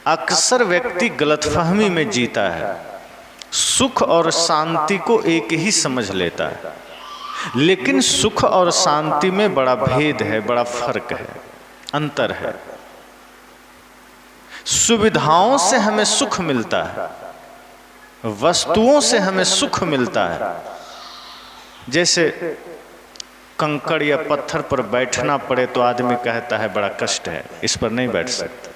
अक्सर व्यक्ति गलतफहमी में जीता है, सुख और शांति को एक ही समझ लेता है, लेकिन सुख और शांति में बड़ा भेद है, बड़ा फर्क है, अंतर है। सुविधाओं से हमें सुख मिलता है, वस्तुओं से हमें सुख मिलता है। जैसे कंकड़ या पत्थर पर बैठना पड़े तो आदमी कहता है बड़ा कष्ट है, इस पर नहीं बैठ सकते।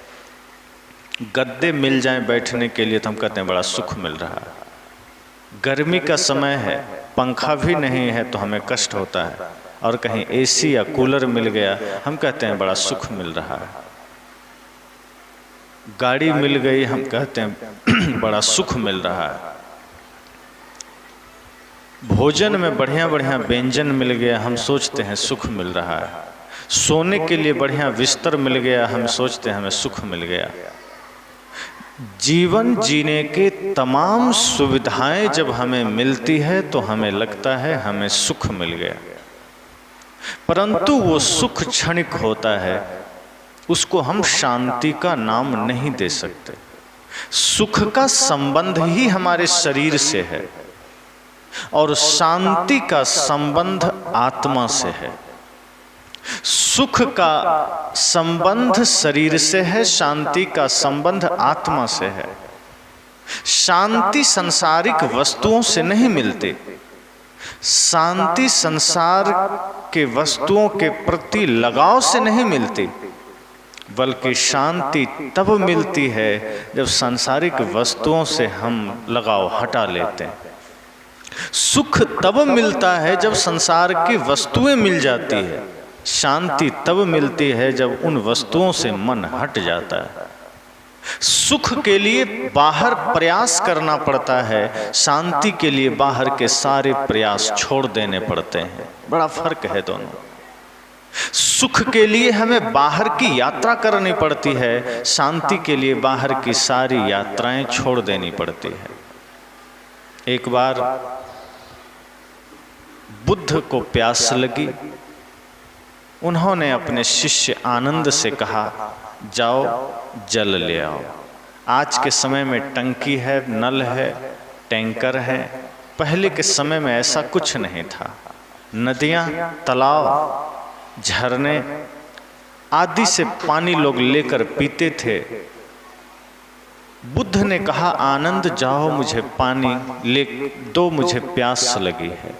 गद्दे मिल जाएं बैठने के लिए तो हम कहते हैं बड़ा सुख मिल रहा है। गर्मी का समय है, पंखा भी नहीं है तो हमें कष्ट होता है, और कहीं एसी या कूलर मिल गया हम कहते हैं बड़ा सुख मिल रहा है। गाड़ी मिल गई हम कहते हैं बड़ा सुख मिल रहा है। भोजन में बढ़िया बढ़िया व्यंजन मिल गया हम सोचते हैं सुख मिल रहा है। सोने के लिए बढ़िया बिस्तर मिल गया हम सोचते हैं हमें सुख मिल गया। जीवन जीने के तमाम सुविधाएं जब हमें मिलती है तो हमें लगता है हमें सुख मिल गया, परंतु वो सुख क्षणिक होता है, उसको हम शांति का नाम नहीं दे सकते। सुख का संबंध ही हमारे शरीर से है और शांति का संबंध आत्मा से है। सुख का संबंध शरीर से है, शांति का संबंध आत्मा से है। शांति सांसारिक वस्तुओं से नहीं मिलती, शांति संसार के वस्तुओं के प्रति लगाव से नहीं मिलती, बल्कि शांति तब मिलती है जब सांसारिक वस्तुओं से हम लगाव हटा लेते हैं। सुख तब मिलता है जब संसार की वस्तुएं मिल जाती है, शांति तब मिलती है जब उन वस्तुओं से मन हट जाता है। सुख के लिए बाहर प्रयास करना पड़ता है, शांति के लिए बाहर के सारे प्रयास छोड़ देने पड़ते हैं। बड़ा फर्क है दोनों। सुख के लिए हमें बाहर की यात्रा करनी पड़ती है, शांति के लिए बाहर की सारी यात्राएं छोड़ देनी पड़ती है। एक बार बुद्ध को प्यास लगी, उन्होंने अपने शिष्य आनंद से कहा जाओ जल ले आओ। आज के समय में टंकी है, नल है, टैंकर है, पहले के समय में ऐसा कुछ नहीं था। नदियाँ, तालाब, झरने आदि से पानी लोग लेकर पीते थे। बुद्ध ने कहा आनंद जाओ मुझे पानी ले दो, मुझे प्यास लगी है।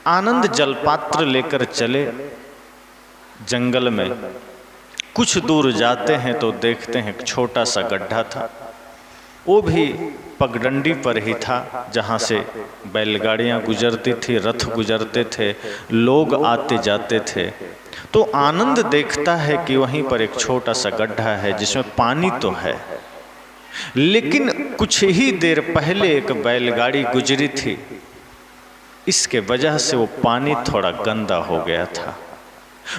आनंद जलपात्र लेकर चले। जंगल में कुछ दूर जाते हैं तो देखते हैं एक छोटा सा गड्ढा था, वो भी पगडंडी पर ही था, जहाँ से बैलगाड़ियाँ गुजरती थी, रथ गुजरते थे, लोग आते जाते थे। तो आनंद देखता है कि वहीं पर एक छोटा सा गड्ढा है जिसमें पानी तो है, लेकिन कुछ ही देर पहले एक बैलगाड़ी गुजरी थी, इसके वजह से वो पानी थोड़ा गंदा हो गया था,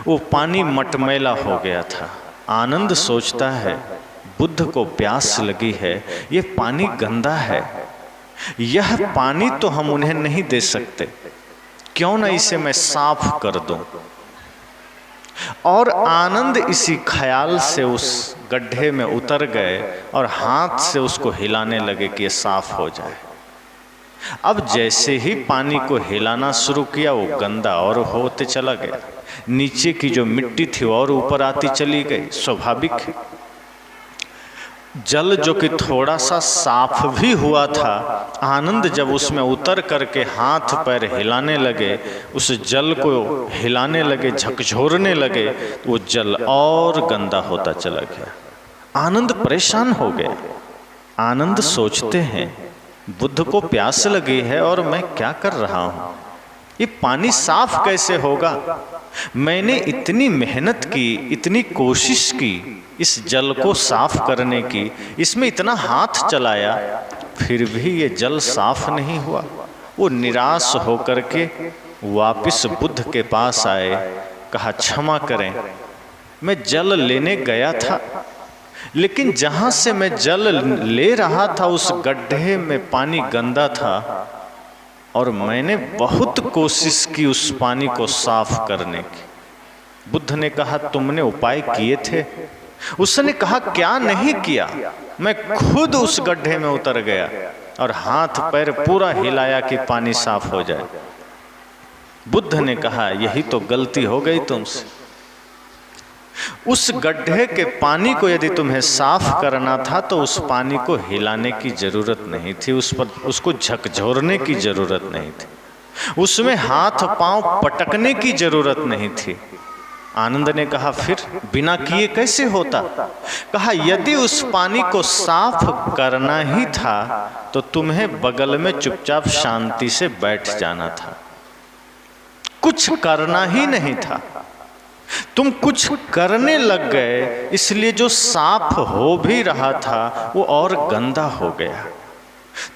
वो पानी मटमैला हो गया था। आनंद सोचता है बुद्ध को प्यास लगी है, ये पानी गंदा है, यह पानी तो हम उन्हें नहीं दे सकते, क्यों ना इसे मैं साफ कर दूं। और आनंद इसी ख्याल से उस गड्ढे में उतर गए और हाथ से उसको हिलाने लगे कि ये साफ हो जाए। अब जैसे ही पानी को हिलाना शुरू किया वो गंदा और होते चला गया, नीचे की जो मिट्टी थी और ऊपर आती चली गई। स्वाभाविक है, जल जो कि थोड़ा सा साफ भी हुआ था, आनंद जब उसमें उतर करके हाथ पैर हिलाने लगे, उस जल को हिलाने लगे, झकझोरने लगे, तो वो जल और गंदा होता चला गया। आनंद परेशान हो गया। आनंद सोचते हैं बुद्ध को प्यास लगी है और मैं क्या कर रहा हूँ, ये पानी साफ कैसे होगा। मैंने इतनी मेहनत की, इतनी कोशिश की इस जल को साफ करने की, इसमें इतना हाथ चलाया, फिर भी ये जल साफ नहीं हुआ। वो निराश होकर के वापस बुद्ध के पास आए, कहा क्षमा करें, मैं जल लेने गया था, लेकिन जहाँ से मैं जल ले रहा था उस गड्ढे में पानी गंदा था और मैंने बहुत कोशिश की उस पानी को साफ करने की। बुद्ध ने कहा तुमने उपाय किए थे, उसने कहा क्या नहीं किया, मैं खुद उस गड्ढे में उतर गया और हाथ पैर पूरा हिलाया कि पानी साफ हो जाए। बुद्ध ने कहा यही तो गलती हो गई तुमसे। उस गड्ढे के पानी को यदि तुम्हें साफ करना था तो उस पानी को हिलाने की जरूरत नहीं थी, उस पर उसको झकझोरने की जरूरत नहीं थी, उसमें हाथ पांव पटकने की जरूरत नहीं थी। आनंद ने कहा फिर बिना किए कैसे होता? कहा यदि उस पानी को साफ करना ही था तो तुम्हें बगल में चुपचाप शांति से बैठ जाना था, कुछ करना ही नहीं था। तुम कुछ करने लग गए, इसलिए जो साफ हो भी रहा था वो और गंदा हो गया।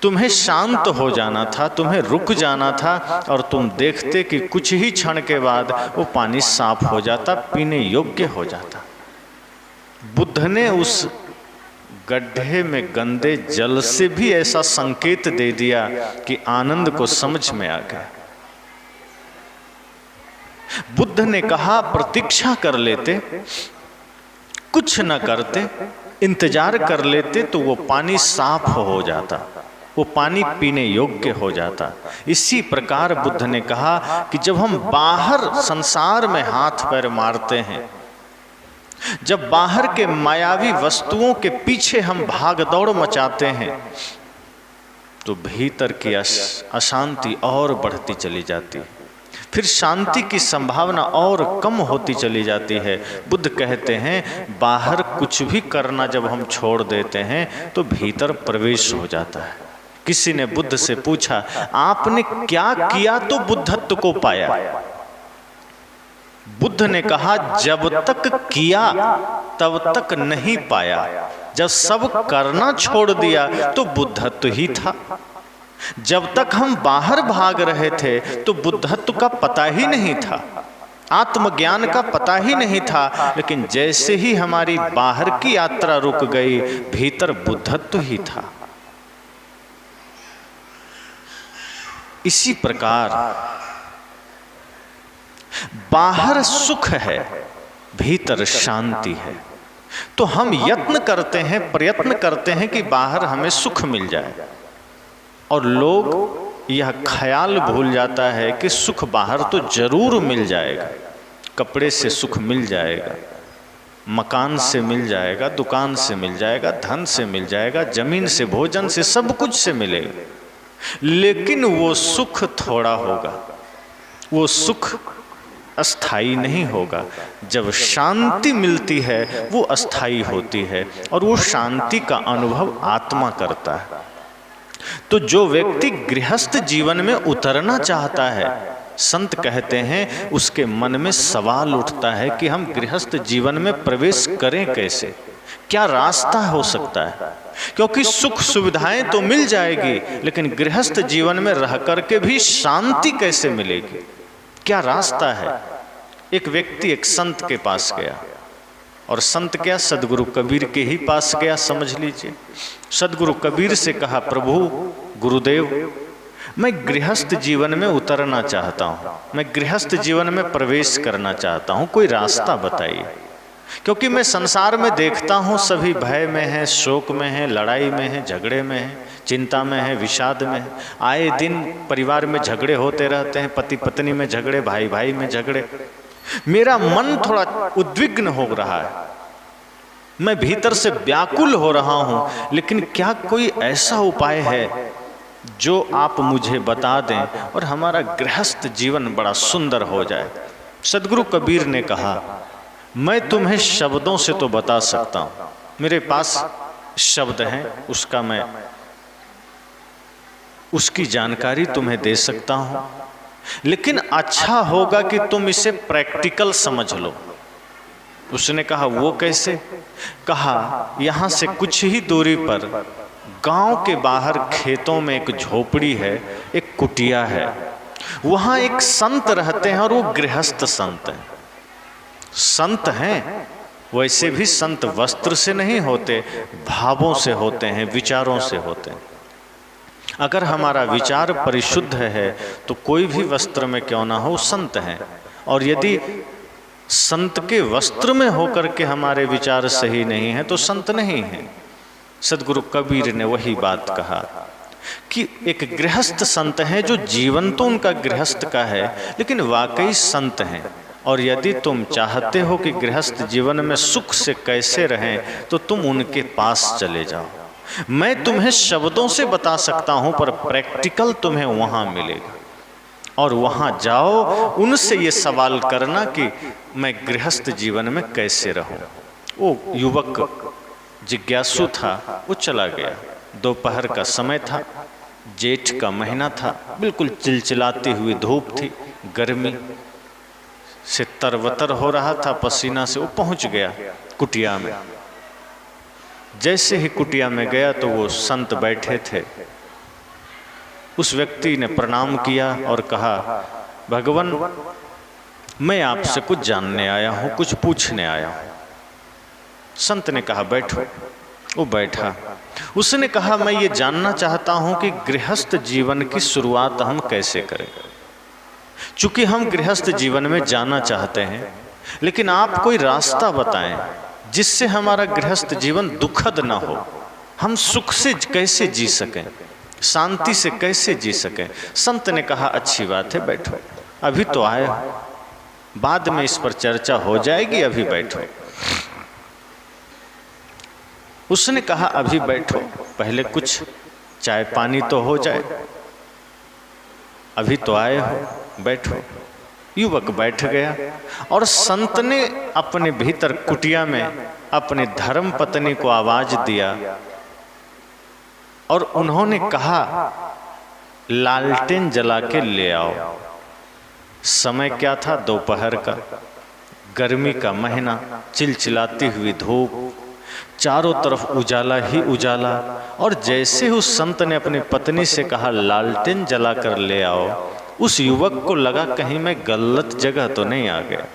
तुम्हें शांत हो जाना था, तुम्हें रुक जाना था और तुम देखते कि कुछ ही क्षण के बाद वो पानी साफ हो जाता, पीने योग्य हो जाता। बुद्ध ने उस गड्ढे में गंदे जल से भी ऐसा संकेत दे दिया कि आनंद को समझ में आ गया। बुद्ध ने कहा प्रतीक्षा कर लेते, कुछ न करते, इंतजार कर लेते तो वो पानी साफ हो जाता, वो पानी पीने योग्य हो जाता। इसी प्रकार बुद्ध ने कहा कि जब हम बाहर संसार में हाथ पैर मारते हैं, जब बाहर के मायावी वस्तुओं के पीछे हम भाग दौड़ मचाते हैं, तो भीतर की अशांति और बढ़ती चली जाती है, फिर शांति की संभावना और कम होती चली जाती है। बुद्ध कहते हैं बाहर कुछ भी करना जब हम छोड़ देते हैं तो भीतर प्रवेश हो जाता है। किसी ने बुद्ध से पूछा आपने क्या किया तो बुद्धत्व को पाया? बुद्ध ने कहा जब तक किया तब तक नहीं पाया, जब सब करना छोड़ दिया तो बुद्धत्व ही था। जब तक हम बाहर भाग रहे थे तो बुद्धत्व का पता ही नहीं था, आत्मज्ञान का पता ही नहीं था, लेकिन जैसे ही हमारी बाहर की यात्रा रुक गई भीतर बुद्धत्व ही था। इसी प्रकार बाहर सुख है, भीतर शांति है। तो हम यत्न करते हैं, प्रयत्न करते हैं कि बाहर हमें सुख मिल जाए, और लोग यह ख्याल भूल जाता है कि सुख बाहर तो जरूर मिल जाएगा। कपड़े से सुख मिल जाएगा, मकान से मिल जाएगा, दुकान से मिल जाएगा, धन से मिल जाएगा, जमीन से, भोजन से, सब कुछ से मिलेगा, लेकिन वो सुख थोड़ा होगा, वो सुख अस्थाई नहीं होगा। जब शांति मिलती है वो अस्थाई होती है और वो शांति का अनुभव आत्मा करता है। तो जो व्यक्ति गृहस्थ जीवन में उतरना चाहता है, संत कहते हैं उसके मन में सवाल उठता है कि हम गृहस्थ जीवन में प्रवेश करें कैसे, क्या रास्ता हो सकता है? क्योंकि सुख सुविधाएं तो मिल जाएगी, लेकिन गृहस्थ जीवन में रह करके भी शांति कैसे मिलेगी, क्या रास्ता है? एक व्यक्ति एक संत के पास गया, और संत क्या, सदगुरु कबीर के ही पास गया, समझ लीजिए। सदगुरु कबीर से कहा प्रभु गुरुदेव मैं गृहस्थ जीवन में उतरना चाहता हूँ, मैं गृहस्थ जीवन में प्रवेश करना चाहता हूँ, कोई रास्ता बताइए। क्योंकि मैं संसार में देखता हूँ सभी भय में है, शोक में है, लड़ाई में है, झगड़े में है, चिंता में है, विषाद में है। आए दिन परिवार में झगड़े होते रहते हैं, पति पत्नी में झगड़े, भाई भाई में झगड़े। मेरा मन थोड़ा उद्विग्न हो रहा है, मैं भीतर से व्याकुल हो रहा हूँ, लेकिन क्या कोई ऐसा उपाय है जो आप मुझे बता दें और हमारा गृहस्थ जीवन बड़ा सुंदर हो जाए? सदगुरु कबीर ने कहा मैं तुम्हें शब्दों से तो बता सकता हूँ, मेरे पास शब्द हैं, उसका मैं उसकी जानकारी तुम्हें दे सकता हूँ, लेकिन अच्छा होगा कि तुम इसे प्रैक्टिकल समझ लो। उसने कहा वो कैसे? कहा यहाँ से कुछ ही दूरी पर गांव के बाहर खेतों में एक झोपड़ी है, एक कुटिया है, वहाँ एक संत रहते हैं और वो गृहस्थ संत हैं। संत हैं वैसे भी संत वस्त्र से नहीं होते, भावों से होते हैं, विचारों से होते हैं। अगर हमारा विचार परिशुद्ध है तो कोई भी वस्त्र में क्यों ना हो संत हैं, और यदि संत के वस्त्र में होकर के हमारे विचार सही नहीं है तो संत नहीं है। सदगुरु कबीर ने वही बात कहा कि एक गृहस्थ संत है जो जीवन तो उनका गृहस्थ का है लेकिन वाकई संत हैं। और यदि तुम चाहते हो कि गृहस्थ जीवन में सुख से कैसे रहें तो तुम उनके पास चले जाओ। मैं तुम्हें शब्दों से बता सकता हूं पर प्रैक्टिकल तुम्हें वहां मिलेगा। और वहां जाओ, उनसे ये सवाल करना कि मैं गृहस्थ जीवन में कैसे रहूं। वो युवक जिज्ञासु था, वो चला गया। दोपहर का समय था, जेठ का महीना था, बिल्कुल चिलचिलाती हुई धूप थी, गर्मी से तरवतर हो रहा था पसीना से। वो पहुंच गया कुटिया में। जैसे ही कुटिया में गया तो वो संत बैठे थे। उस व्यक्ति ने प्रणाम किया और कहा, भगवान मैं आपसे कुछ जानने आया हूं, कुछ पूछने आया हूं। संत ने कहा बैठो। वो बैठा। उसने कहा मैं ये जानना चाहता हूं कि गृहस्थ जीवन की शुरुआत हम कैसे करें। चूंकि हम गृहस्थ जीवन में जाना चाहते हैं, लेकिन आप कोई रास्ता बताएं जिससे हमारा गृहस्थ जीवन दुखद ना हो, हम सुख से कैसे जी सकें, शांति से कैसे जी सकें। संत ने कहा अच्छी बात है, बैठो, अभी तो आए हो, बाद में इस पर चर्चा हो जाएगी, अभी बैठो। उसने कहा अभी बैठो, पहले कुछ चाय पानी तो हो जाए, अभी तो आए हो, बैठो। युवक बैठ गया और संत ने अपने भीतर कुटिया में अपने धर्म पत्नी को आवाज दिया और उन्होंने कहा लालटेन जला के ले आओ। समय क्या था? दोपहर का, गर्मी का महीना, चिलचिलाती हुई धूप, चारों तरफ उजाला ही उजाला। और जैसे उस संत ने अपनी पत्नी से कहा लालटेन जला कर ले आओ, उस युवक को लगा कहीं मैं गलत जगह तो नहीं आ गया।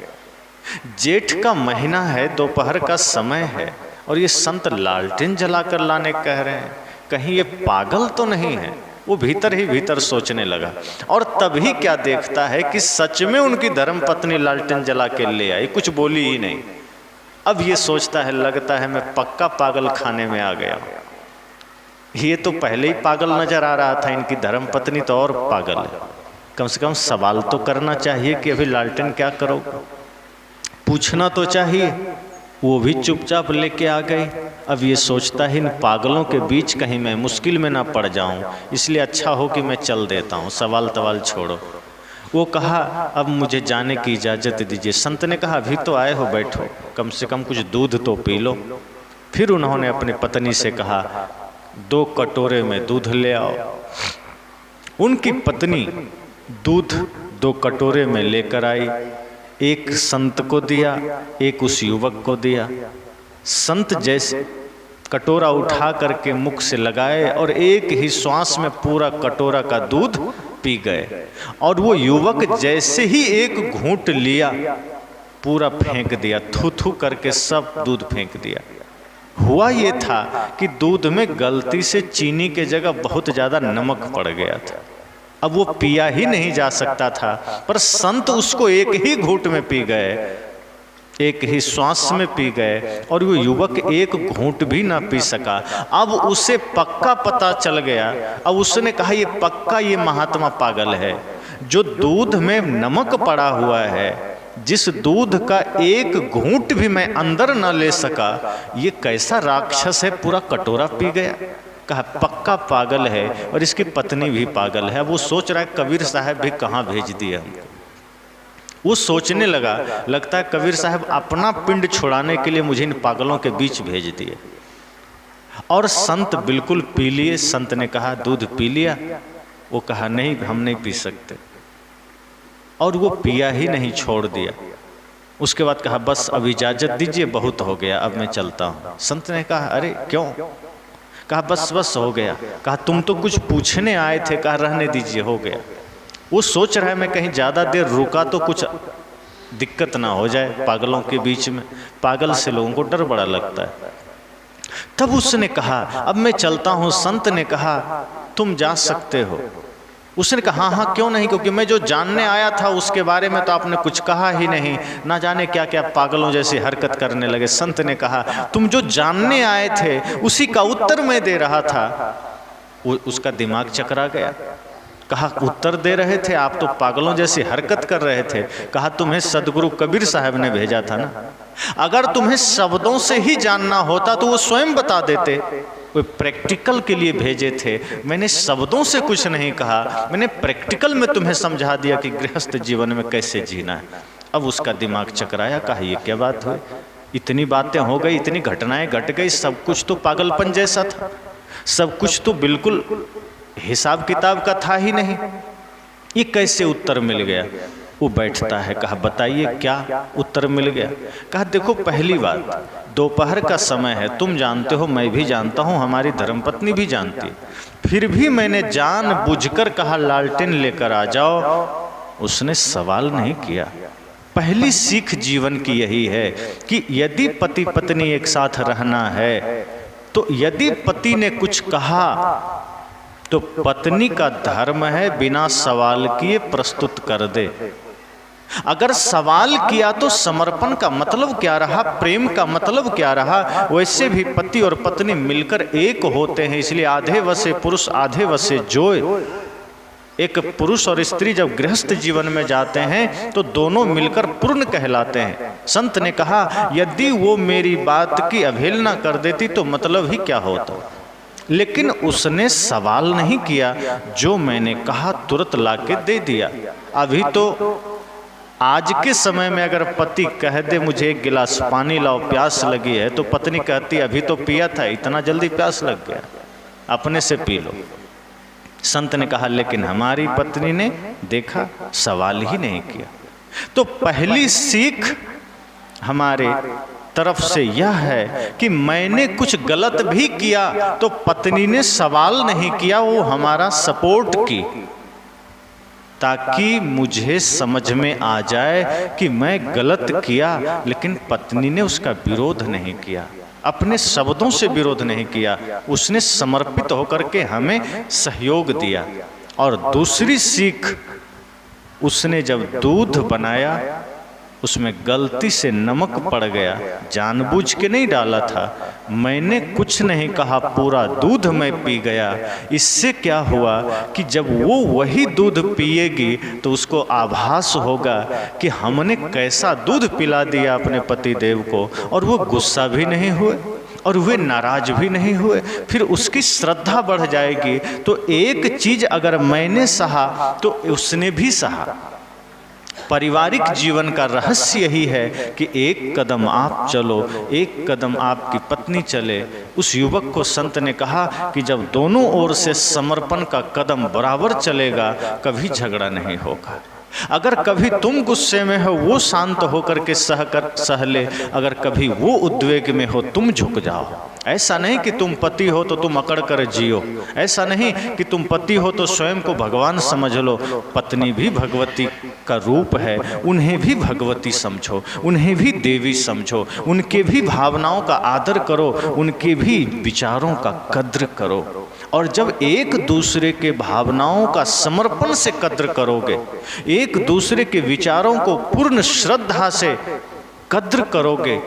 जेठ का महीना है, दोपहर का समय है और ये संत लालटेन जलाकर लाने कह रहे हैं, कहीं ये पागल तो नहीं है। वो भीतर ही भीतर सोचने लगा और तभी क्या देखता है कि सच में उनकी धर्म पत्नी लालटेन जला के ले आई, कुछ बोली ही नहीं। अब ये सोचता है लगता है मैं पक्का पागल खाने में आ गया। ये तो पहले ही पागल नजर आ रहा था, इनकी धर्म पत्नी तो और पागल है। कम से कम सवाल तो करना चाहिए कि अभी लालटेन क्या करोगे, पूछना तो चाहिए। वो भी चुपचाप लेके आ गई। अब ये सोचता है इन पागलों के बीच कहीं मैं मुश्किल में ना पड़ जाऊं, इसलिए अच्छा हो कि मैं चल देता हूं, सवाल तवाल छोड़ो। वो कहा अब मुझे जाने की इजाज़त दीजिए। संत ने कहा अभी तो आए हो, बैठो, कम से कम कुछ दूध तो पी लो। फिर उन्होंने अपनी पत्नी से कहा 2 कटोरे में दूध ले आओ। उनकी पत्नी दूध 2 कटोरे में लेकर आई, एक संत को दिया, एक उस युवक को दिया। संत जैसे कटोरा उठा करके मुख से लगाए और एक ही श्वास में पूरा कटोरा का दूध पी गए। और वो युवक जैसे ही एक घूंट लिया पूरा फेंक दिया, थू थू करके सब दूध फेंक दिया। हुआ ये था कि दूध में गलती से चीनी के जगह बहुत ज़्यादा नमक पड़ गया था। अब वो पिया ही नहीं जा सकता था, पर संत उसको एक ही घूंट में पी गए, एक ही श्वास में पी गए और वो युवक एक घूंट भी ना पी सका। अब उसे पक्का पता चल गया। अब उसने कहा ये पक्का ये महात्मा पागल है, जो दूध में नमक पड़ा हुआ है, जिस दूध का एक घूंट भी मैं अंदर न ले सका, ये कैसा राक्षस है, पूरा कटोरा पी गया। कहा पक्का पागल है और इसकी पत्नी भी पागल है। वो सोच रहा है कबीर साहब भी कहाँ भेज दिया हमको। वो सोचने लगा, लगता है कबीर साहब अपना पिंड छुड़ाने के लिए मुझे इन पागलों के बीच भेज दिए। और संत बिल्कुल पी लिए। संत ने कहा दूध पी लिया? वो कहा नहीं, हम नहीं पी सकते। और वो पिया ही नहीं, छोड़ दिया। उसके बाद कहा बस अब इजाज़त दीजिए, बहुत हो गया, अब मैं चलता हूँ। संत ने कहा अरे क्यों? कहा बस बस हो गया। कहा तुम तो कुछ पूछने आए थे। कहा रहने दीजिए, हो गया। वो सोच रहा है मैं कहीं ज़्यादा देर रुका तो कुछ दिक्कत ना हो जाए पागलों के बीच में। पागल से लोगों को डर बड़ा लगता है। तब उसने कहा अब मैं चलता हूँ। संत ने कहा तुम जा सकते हो, उसने कहा हाँ क्यों नहीं, क्योंकि मैं जो जानने आया था उसके बारे में तो आपने कुछ कहा ही नहीं, ना जाने क्या क्या पागलों जैसी हरकत करने लगे। संत ने कहा तुम जो जानने आए थे उसी का उत्तर मैं दे रहा था। उसका दिमाग चकरा गया। कहा उत्तर दे रहे थे आप तो पागलों जैसी हरकत कर रहे थे। कहा तुम्हें सदगुरु कबीर साहब ने भेजा था ना, अगर तुम्हें शब्दों से ही जानना होता तो वो स्वयं बता देते। वो प्रैक्टिकल के लिए भेजे थे, मैंने शब्दों से कुछ नहीं कहा, मैंने प्रैक्टिकल में तुम्हें समझा दिया कि गृहस्थ जीवन में कैसे जीना है। अब उसका दिमाग चकराया। कहा ये क्या बात हुई, इतनी बातें हो गई, इतनी घटनाएं घट गई, सब कुछ तो पागलपन जैसा था, सब कुछ तो बिल्कुल हिसाब किताब का था ही नहीं, ये कैसे उत्तर मिल गया। वो बैठता है। कहा बताइए क्या उत्तर मिल गया। कहा देखो पहली बात, दोपहर का समय है, तुम जानते हो, मैं भी जानता हूँ, हमारी धर्मपत्नी भी जानती है, फिर भी मैंने जानबूझकर कहा लालटेन लेकर आ जाओ। उसने सवाल नहीं किया। पहली सीख जीवन की यही है कि यदि पति पत्नी एक साथ रहना है तो यदि पति ने कुछ कहा तो पत्नी का धर्म है बिना सवाल किए प्रस्तुत कर दे। अगर सवाल किया तो समर्पण का मतलब क्या रहा, प्रेम का मतलब क्या रहा। वैसे भी पति और पत्नी मिलकर एक होते हैं, इसलिए आधे वसे पुरुष आधे वसे जोय। एक पुरुष और स्त्री जब गृहस्थ जीवन में जाते हैं तो दोनों मिलकर पूर्ण कहलाते हैं। संत ने कहा यदि वो मेरी बात की अवहेलना कर देती तो मतलब ही क्या होता, लेकिन उसने सवाल नहीं किया, जो मैंने कहा तुरंत लाके दे दिया। अभी तो आज के समय में अगर पति कह दे मुझे एक गिलास पानी लाओ, प्यास लगी है, तो पत्नी कहती अभी तो पिया था, इतना जल्दी प्यास लग गया, अपने से पी लो। संत ने कहा लेकिन हमारी पत्नी ने देखा, सवाल ही नहीं किया। तो पहली सीख हमारे तरफ से यह है कि मैंने कुछ गलत भी किया तो पत्नी ने सवाल नहीं किया, वो हमारा सपोर्ट की, ताकि मुझे समझ में आ जाए कि मैं गलत किया, लेकिन पत्नी ने उसका विरोध नहीं किया, अपने शब्दों से विरोध नहीं किया, उसने समर्पित होकर के हमें सहयोग दिया। और दूसरी सीख, उसने जब दूध बनाया उसमें गलती से नमक पड़ गया, जानबूझ के नहीं डाला था, मैंने कुछ नहीं कहा, पूरा दूध मैं पी गया। इससे क्या हुआ कि जब वो वही दूध पिएगी तो उसको आभास होगा कि हमने कैसा दूध पिला दिया अपने पति देव को, और वो गुस्सा भी नहीं हुए और वे नाराज भी नहीं हुए, फिर उसकी श्रद्धा बढ़ जाएगी। तो एक चीज अगर मैंने सहा तो उसने भी सहा। पारिवारिक जीवन का रहस्य यही है कि एक कदम आप चलो, एक कदम आपकी पत्नी चले। उस युवक को संत ने कहा कि जब दोनों ओर से समर्पण का कदम बराबर चलेगा कभी झगड़ा नहीं होगा। अगर कभी तुम गुस्से में हो वो शांत होकर के सह ले, अगर कभी वो उद्वेग में हो तुम झुक जाओ। ऐसा नहीं कि तुम पति हो तो तुम अकड़ कर जियो, ऐसा नहीं कि तुम पति हो तो स्वयं को भगवान समझ लो। पत्नी भी भगवती का रूप है, उन्हें भी भगवती समझो, उन्हें भी देवी समझो, उनके भी भावनाओं का आदर करो, उनके भी विचारों का कद्र करो। और जब एक दूसरे के भावनाओं का समर्पण से कद्र करोगे, एक दूसरे के विचारों को पूर्ण श्रद्धा से कद्र करोगे,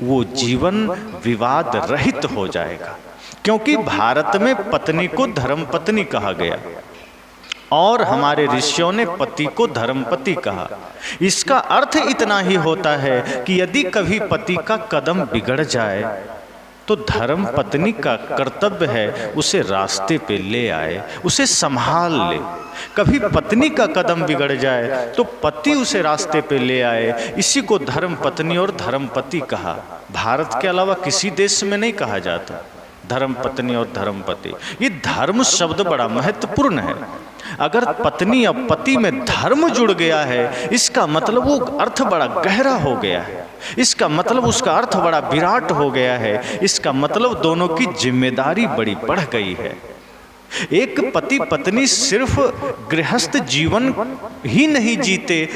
वो जीवन विवाद रहित हो जाएगा। क्योंकि भारत में पत्नी को धर्मपत्नी कहा गया और हमारे ऋषियों ने पति को धर्मपति कहा। इसका अर्थ इतना ही होता है कि यदि कभी पति का कदम बिगड़ जाए तो धर्म पत्नी का कर्तव्य है उसे रास्ते पे ले आए, उसे संभाल ले। कभी पत्नी का कदम बिगड़ जाए तो पति उसे रास्ते पे ले आए। इसी को धर्म पत्नी और धर्मपति कहा। भारत के अलावा किसी देश में नहीं कहा जाता धर्म पत्नी और धर्मपति। ये धर्म शब्द बड़ा महत्वपूर्ण है। अगर पत्नी और पति में धर्म जुड़ गया है, इसका मतलब वो अर्थ बड़ा गहरा हो गया है, इसका मतलब उसका अर्थ बड़ा विराट हो गया है, इसका मतलब दोनों की जिम्मेदारी बड़ी बढ़ गई है। एक पति पत्नी सिर्फ गृहस्थ जीवन ही नहीं जीते,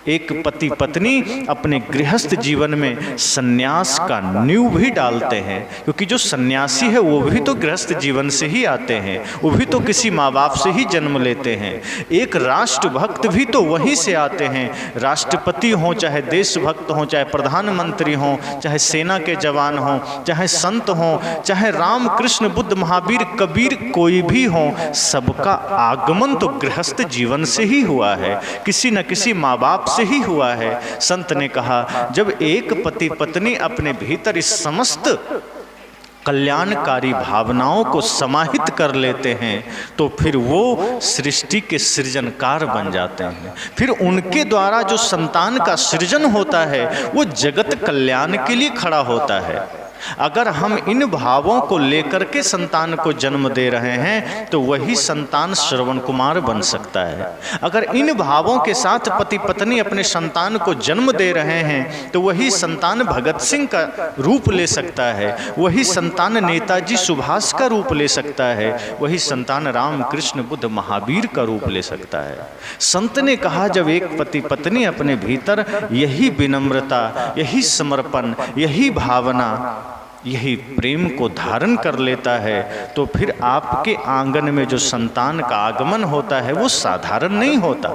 एक पति पत्नी अपने गृहस्थ जीवन में सन्यास का नींव भी डालते हैं, क्योंकि जो सन्यासी है वो भी तो गृहस्थ जीवन से ही आते हैं, वो भी तो किसी माँ बाप से ही जन्म लेते हैं। एक राष्ट्रभक्त भी तो वहीं से आते हैं, राष्ट्रपति हों, चाहे देशभक्त हों, चाहे प्रधानमंत्री हों, चाहे सेना के जवान हों, चाहे संत हों, चाहे राम कृष्ण बुद्ध महावीर कबीर कोई भी हों, सबका आगमन तो गृहस्थ जीवन से ही हुआ है, किसी न किसी माँ बाप से ही हुआ है। संत ने कहा जब एक पति पत्नी अपने भीतर इस समस्त कल्याणकारी भावनाओं को समाहित कर लेते हैं तो फिर वो सृष्टि के सृजनकार बन जाते हैं। फिर उनके द्वारा जो संतान का सृजन होता है वो जगत कल्याण के लिए खड़ा होता है। अगर हम इन भावों को लेकर के संतान को जन्म दे रहे हैं तो वही संतान श्रवण कुमार बन सकता है। अगर इन भावों के साथ पति पत्नी अपने संतान को जन्म दे रहे हैं तो वही संतान भगत सिंह का रूप ले सकता है, वही संतान नेताजी सुभाष का रूप ले सकता है, वही संतान राम कृष्ण बुद्ध महावीर का रूप ले सकता है। संत ने कहा जब एक पति पत्नी अपने भीतर यही विनम्रता, यही समर्पण, यही भावना, यही प्रेम को धारण कर लेता है तो फिर आपके आंगन में जो संतान का आगमन होता है वो साधारण नहीं होता,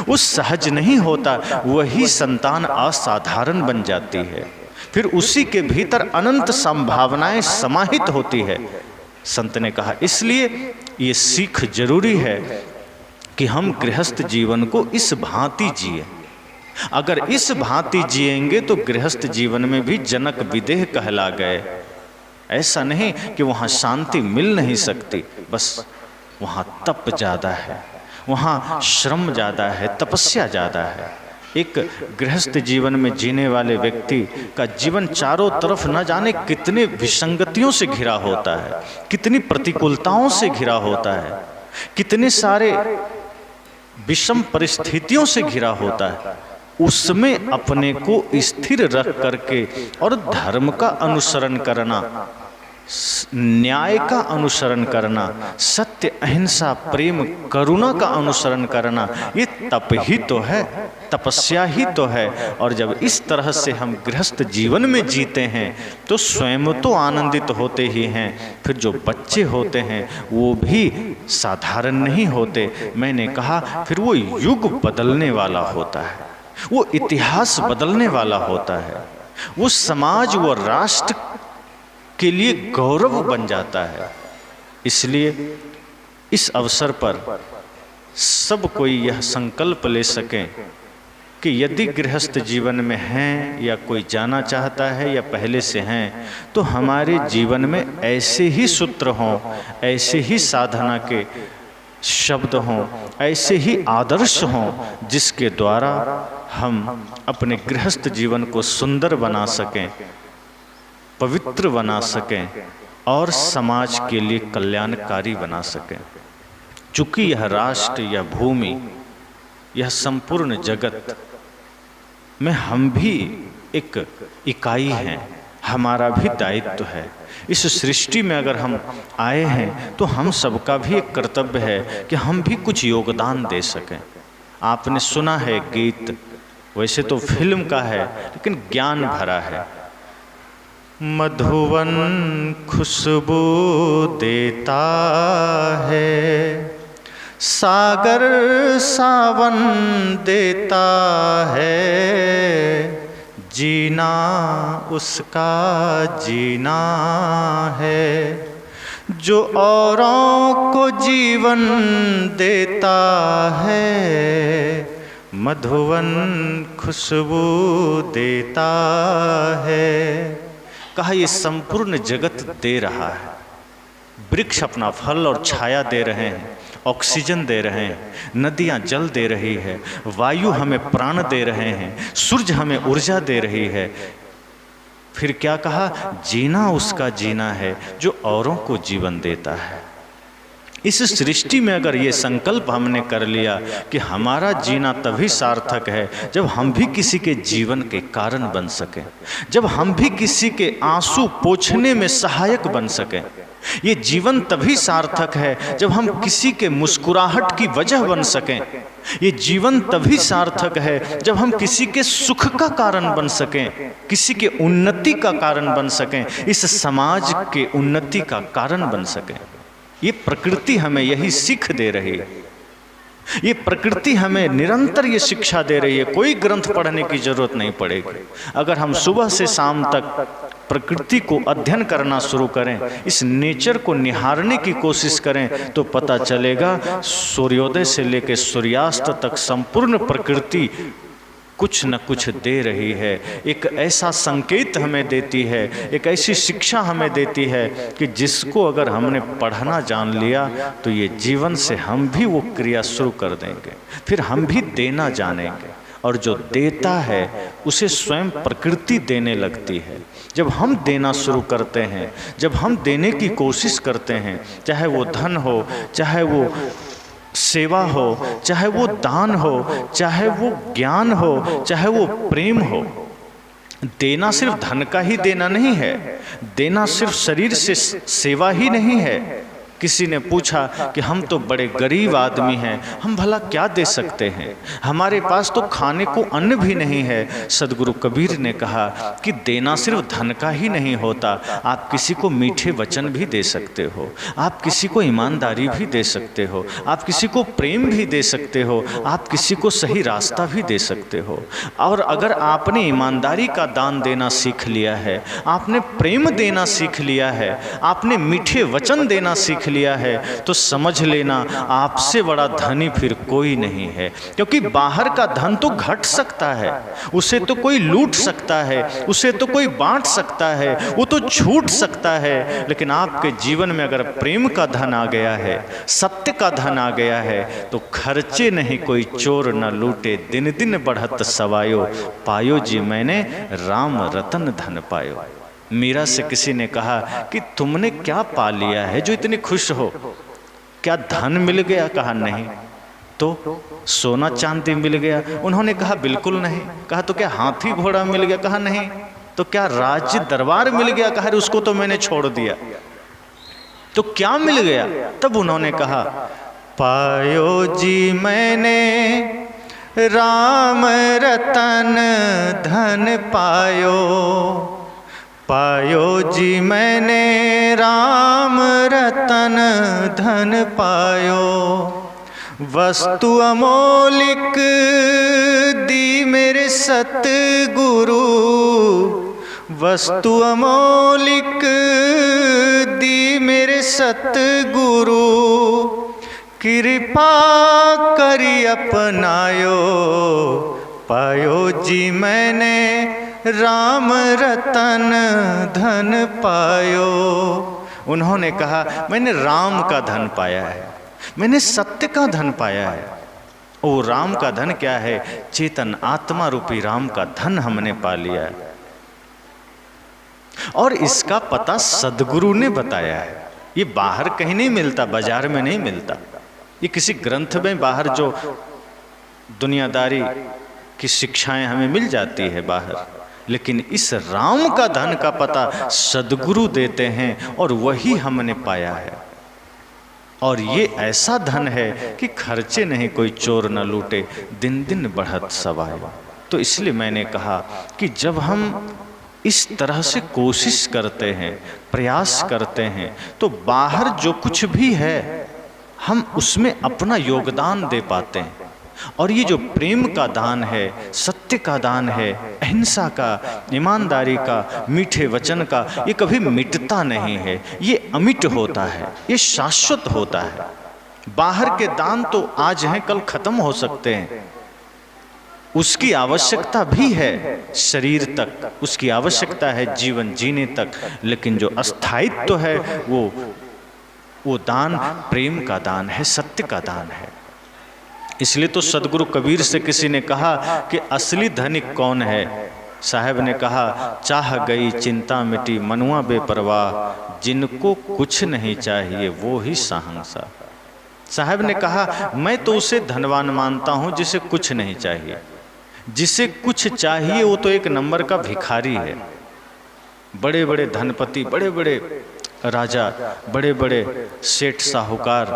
वो सहज नहीं होता, वही संतान असाधारण बन जाती है। फिर उसी के भीतर अनंत संभावनाएं समाहित होती है। संत ने कहा इसलिए ये सीख जरूरी है कि हम गृहस्थ जीवन को इस भांति जिए। अगर इस भांति जिएंगे तो गृहस्थ जीवन में भी जनक विदेह कहला गए। ऐसा नहीं कि वहाँ शांति मिल नहीं सकती, बस वहाँ तप ज़्यादा है, वहाँ श्रम ज़्यादा है, तपस्या ज़्यादा है। एक गृहस्थ जीवन में जीने वाले व्यक्ति का जीवन चारों तरफ न जाने कितने विसंगतियों से घिरा होता है, कितनी प्रतिकूलताओं से घिरा होता है, कितने सारे विषम परिस्थितियों से घिरा होता है। उसमें अपने को स्थिर रख करके और धर्म का अनुसरण करना, न्याय का अनुसरण करना, सत्य अहिंसा प्रेम करुणा का अनुसरण करना, ये तप ही तो है, तपस्या ही तो है। और जब इस तरह से हम गृहस्थ जीवन में जीते हैं तो स्वयं तो आनंदित होते ही हैं, फिर जो बच्चे होते हैं वो भी साधारण नहीं होते। मैंने कहा फिर वो युग बदलने वाला होता है, वो इतिहास बदलने वाला होता है, वो समाज व राष्ट्र के लिए गौरव बन जाता है। इसलिए इस अवसर पर सब कोई यह संकल्प ले सकें कि यदि गृहस्थ जीवन में हैं या कोई जाना चाहता है या पहले से हैं तो हमारे जीवन में ऐसे ही सूत्र हों, ऐसे ही साधना के शब्द हों, ऐसे ही आदर्श हों जिसके द्वारा हम अपने गृहस्थ जीवन को सुंदर बना सकें, पवित्र बना सकें और समाज के लिए कल्याणकारी बना सकें। चूँकि यह राष्ट्र, यह भूमि, यह संपूर्ण जगत में हम भी एक इकाई हैं, हमारा भी दायित्व है। इस सृष्टि में अगर हम आए हैं तो हम सबका भी एक कर्तव्य है कि हम भी कुछ योगदान दे सकें। आपने सुना है गीत, वैसे तो फिल्म का है लेकिन ज्ञान भरा है। मधुवन खुशबू देता है, सागर सावन देता है, जीना उसका जीना है, जो औरों को जीवन देता है, मधुवन खुशबू देता है। कहा ये संपूर्ण जगत दे रहा है। वृक्ष अपना फल और छाया दे रहे हैं, ऑक्सीजन दे रहे हैं, नदियाँ जल दे रही है, वायु हमें प्राण दे रहे हैं, सूरज हमें ऊर्जा दे रही है। फिर क्या कहा? जीना उसका जीना है जो औरों को जीवन देता है। इस सृष्टि में अगर ये संकल्प हमने कर लिया कि हमारा जीना तभी सार्थक है जब हम भी किसी के जीवन के कारण बन सकें, जब हम भी किसी के आंसू पोंछने में सहायक बन सकें। ये जीवन तभी सार्थक है जब हम किसी के मुस्कुराहट की वजह बन सकें। ये जीवन तभी सार्थक है जब हम किसी के सुख का कारण बन सकें, किसी के उन्नति का कारण बन सकें, इस समाज के उन्नति का कारण बन सकें। ये प्रकृति हमें यही सीख दे रही है। ये प्रकृति हमें निरंतर ये शिक्षा दे रही है। कोई ग्रंथ पढ़ने की जरूरत नहीं पड़ेगी। अगर हम सुबह से शाम तक प्रकृति को अध्ययन करना शुरू करें, इस नेचर को निहारने की कोशिश करें, तो पता चलेगा सूर्योदय से लेकर सूर्यास्त तक संपूर्ण प्रकृति कुछ न कुछ दे रही है। एक ऐसा संकेत हमें देती है, एक ऐसी शिक्षा हमें देती है कि जिसको अगर हमने पढ़ना जान लिया तो ये जीवन से हम भी वो क्रिया शुरू कर देंगे। फिर हम भी देना जानेंगे, और जो देता है उसे स्वयं प्रकृति देने लगती है। जब हम देना शुरू करते हैं, जब हम देने की कोशिश करते हैं, चाहे वो धन हो, चाहे वो सेवा हो, चाहे वो दान हो, चाहे वो ज्ञान हो, चाहे वो प्रेम हो, देना सिर्फ धन का ही देना नहीं है। देना सिर्फ शरीर से सेवा ही नहीं है। किसी ने पूछा कि हम तो बड़े गरीब आदमी हैं, हम भला क्या दे सकते हैं, हमारे पास तो खाने को अन्न भी नहीं है। सदगुरु कबीर ने कहा कि देना सिर्फ धन का ही नहीं होता। आप किसी को मीठे वचन भी दे सकते हो, आप किसी को ईमानदारी भी दे सकते हो, आप किसी को प्रेम भी दे सकते हो, आप किसी को सही रास्ता भी दे सकते हो। और अगर आपने ईमानदारी का दान देना सीख लिया है, आपने प्रेम देना सीख लिया है, आपने मीठे वचन देना सीख लिया है, तो समझ लेना आपसे बड़ा धनी फिर कोई नहीं है। क्योंकि बाहर का धन तो घट सकता है, उसे तो कोई लूट सकता है, उसे तो कोई बांट सकता है, वो तो छूट सकता है। लेकिन आपके जीवन में अगर प्रेम का धन आ गया है, सत्य का धन आ गया है, तो खर्चे नहीं कोई चोर न लूटे, दिन दिन बढ़त सवायो, पायो जी मैंने राम रतन धन पायो। मीरा से किसी ने कहा कि तुमने क्या पा लिया है जो इतनी खुश हो, क्या धन मिल गया? कहा नहीं। तो सोना चांदी मिल गया? उन्होंने कहा बिल्कुल नहीं। कहा तो क्या हाथी घोड़ा मिल गया? कहा नहीं। तो क्या राज्य दरबार मिल गया? कहा उसको तो मैंने छोड़ दिया। तो क्या मिल गया? तब उन्होंने कहा पायो जी मैंने राम रतन धन पायो, पायो जी मैंने राम रतन धन पायो। वस्तु अमोलिक दी मेरे सतगुरु, वस्तु अमोलिक दी मेरे सतगुरु, कृपा करी अपनायो, पायो जी मैंने राम रतन धन पायो। उन्होंने कहा मैंने राम का धन पाया है, मैंने सत्य का धन पाया है। वो राम का धन क्या है? चेतन आत्मा रूपी राम का धन हमने पा लिया है। और इसका पता सदगुरु ने बताया है। ये बाहर कहीं नहीं मिलता, बाजार में नहीं मिलता। ये किसी ग्रंथ में बाहर जो दुनियादारी की शिक्षाएं हमें मिल जाती है बाहर, लेकिन इस राम का धन का पता सदगुरु देते हैं और वही हमने पाया है। और ये ऐसा धन है कि खर्चे नहीं कोई चोर न लूटे, दिन दिन बढ़त सवायो। तो इसलिए मैंने कहा कि जब हम इस तरह से कोशिश करते हैं, प्रयास करते हैं, तो बाहर जो कुछ भी है हम उसमें अपना योगदान दे पाते हैं। और ये जो प्रेम का दान है, सत्य का दान है, अहिंसा का, ईमानदारी का, मीठे वचन का, ये कभी मिटता नहीं है। ये अमिट होता है, ये शाश्वत होता है। बाहर के दान तो आज हैं कल खत्म हो सकते हैं, उसकी आवश्यकता भी है शरीर तक, उसकी आवश्यकता है जीवन जीने तक, लेकिन जो अस्थायित्व है वो दान प्रेम का दान है, सत्य का दान है। इसलिए तो सदगुरु कबीर से किसी ने कहा कि असली धनिक कौन है? साहब ने कहा चाह गई चिंता मिटी मनुआ बेपरवाह, जिनको कुछ नहीं चाहिए वो ही शहंशाह। साहब ने कहा, मैं तो उसे धनवान मानता हूं जिसे कुछ नहीं चाहिए। जिसे कुछ चाहिए वो तो एक नंबर का भिखारी है। बड़े बड़े धनपति, बड़े बड़े राजा, बड़े बड़े सेठ साहूकार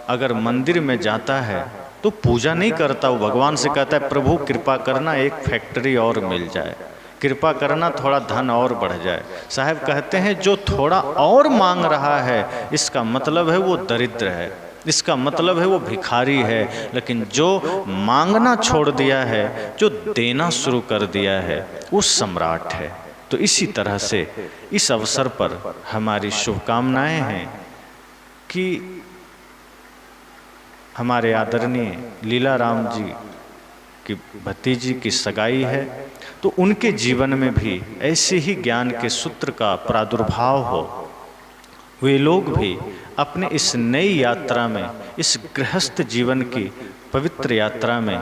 अगर मंदिर में जाता है तो पूजा नहीं करता, वो भगवान से कहता है प्रभु कृपा करना एक फैक्ट्री और मिल जाए, कृपा करना थोड़ा धन और बढ़ जाए। साहब कहते हैं जो थोड़ा और मांग रहा है इसका मतलब है वो दरिद्र है, इसका मतलब है वो भिखारी है। लेकिन जो मांगना छोड़ दिया है, जो देना शुरू कर दिया है, वो सम्राट है। तो इसी तरह से इस अवसर पर हमारी शुभकामनाएं हैं कि हमारे आदरणीय लीलाराम जी की भतीजी की सगाई है, तो उनके जीवन में भी ऐसे ही ज्ञान के सूत्र का प्रादुर्भाव हो। वे लोग भी अपने इस नई यात्रा में, इस गृहस्थ जीवन की पवित्र यात्रा में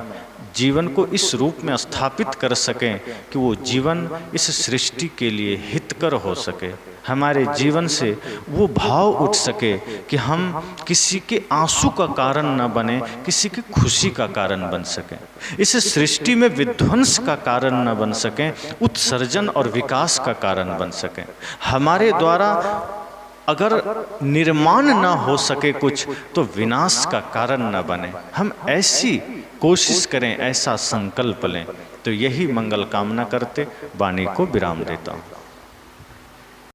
जीवन को इस रूप में स्थापित कर सकें कि वो जीवन इस सृष्टि के लिए हितकर हो सके। हमारे जीवन से वो भाव उठ सके कि हम किसी के आंसू का कारण न बने, किसी की खुशी का कारण बन सकें, इस सृष्टि में विध्वंस का कारण न बन सकें, उत्सर्जन और विकास का कारण बन सकें। हमारे द्वारा अगर निर्माण न हो सके कुछ तो विनाश का कारण न बने। हम ऐसी कोशिश करें, ऐसा संकल्प लें। तो यही मंगल कामना करते वाणी को विराम देता हूँ।